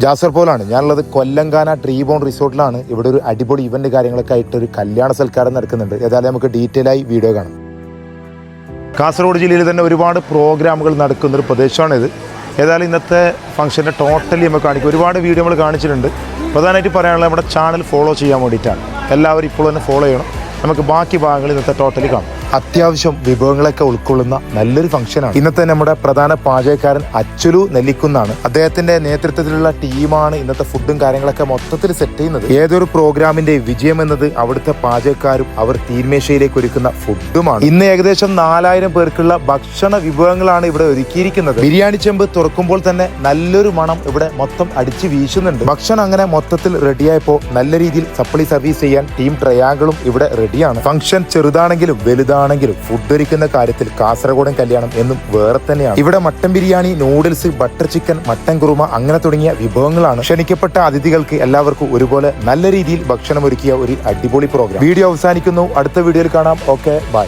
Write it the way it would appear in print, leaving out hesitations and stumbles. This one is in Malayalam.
ജാസർ പോലാണ് ഞാനുള്ളത്. കൊല്ലങ്കാന ട്രീ ബോൺ റിസോർട്ടിലാണ്. ഇവിടെ ഒരു അടിപൊളി ഇവന്റ് കാര്യങ്ങളൊക്കെ ആയിട്ട് ഒരു കല്യാണ സൽക്കാരം നടക്കുന്നുണ്ട്. ഏതായാലും നമുക്ക് ഡീറ്റെയിൽ ആയി വീഡിയോ കാണാം. കാസർഗോഡ് ജില്ലയിൽ തന്നെ ഒരുപാട് പ്രോഗ്രാമുകൾ നടക്കുന്നൊരു പ്രദേശമാണിത്. ഏതായാലും ഇന്നത്തെ ഫംഗ്ഷൻ്റെ ടോട്ടലി നമുക്ക് കാണിക്കും. ഒരുപാട് വീഡിയോ നമ്മൾ കാണിച്ചിട്ടുണ്ട്. പ്രധാനമായിട്ട് പറയാനുള്ളത് നമ്മുടെ ചാനൽ ഫോളോ ചെയ്യാൻ വേണ്ടിയിട്ടാണ്. എല്ലാവരും ഇപ്പോൾ തന്നെ ഫോളോ ചെയ്യണം. നമുക്ക് ബാക്കി ഭാഗങ്ങൾ ഇന്നത്തെ ടോട്ടലി കാണാം. അത്യാവശ്യം വിഭവങ്ങളൊക്കെ ഉൾക്കൊള്ളുന്ന നല്ലൊരു ഫംഗ്ഷനാണ്. ഇന്നത്തെ നമ്മുടെ പ്രധാന പാചകക്കാരൻ അച്ചുലു നെല്ലിക്കുന്നാണ്. അദ്ദേഹത്തിന്റെ നേതൃത്വത്തിലുള്ള ടീമാണ് ഇന്നത്തെ ഫുഡും കാര്യങ്ങളൊക്കെ മൊത്തത്തിൽ സെറ്റ് ചെയ്യുന്നത്. ഏതൊരു പ്രോഗ്രാമിന്റെ വിജയം എന്നത് അവിടുത്തെ പാചകക്കാരും അവർ തീന്മേശയിലേക്ക് ഒരുക്കുന്ന ഫുഡുമാണ്. ഇന്ന് ഏകദേശം 4000 പേർക്കുള്ള ഭക്ഷണ വിഭവങ്ങളാണ് ഇവിടെ ഒരുക്കിയിരിക്കുന്നത്. ബിരിയാണി ചെമ്പ് തുറക്കുമ്പോൾ തന്നെ നല്ലൊരു മണം ഇവിടെ മൊത്തം അടിച്ചു വീശുന്നുണ്ട്. ഭക്ഷണം അങ്ങനെ മൊത്തത്തിൽ റെഡിയായപ്പോൾ നല്ല രീതിയിൽ സപ്ലൈ സർവീസ് ചെയ്യാൻ ടീം ട്രയാങ്കിളും ഇവിടെ റെഡിയാണ്. ഫംഗ്ഷൻ ചെറുതാണെങ്കിലും വലുതാണെങ്കിലും ഫുഡ് ഒരുക്കുന്ന കാര്യത്തിൽ കാസർഗോഡൻ കല്യാണം എന്നും വേറെ തന്നെയാണ്. ഇവിടെ mutton biryani, noodles, butter chicken, mutton kurma അങ്ങനെ തുടങ്ങിയ വിഭവങ്ങളാണ്. ക്ഷണിക്കപ്പെട്ട അതിഥികൾക്ക് എല്ലാവർക്കും ഒരുപോലെ നല്ല രീതിയിൽ ഭക്ഷണം ഒരുക്കിയ ഒരു അടിപൊളി പ്രോഗ്രാം. വീഡിയോ അവസാനിക്കുന്നു. അടുത്ത വീഡിയോയിൽ കാണാം. Okay, by.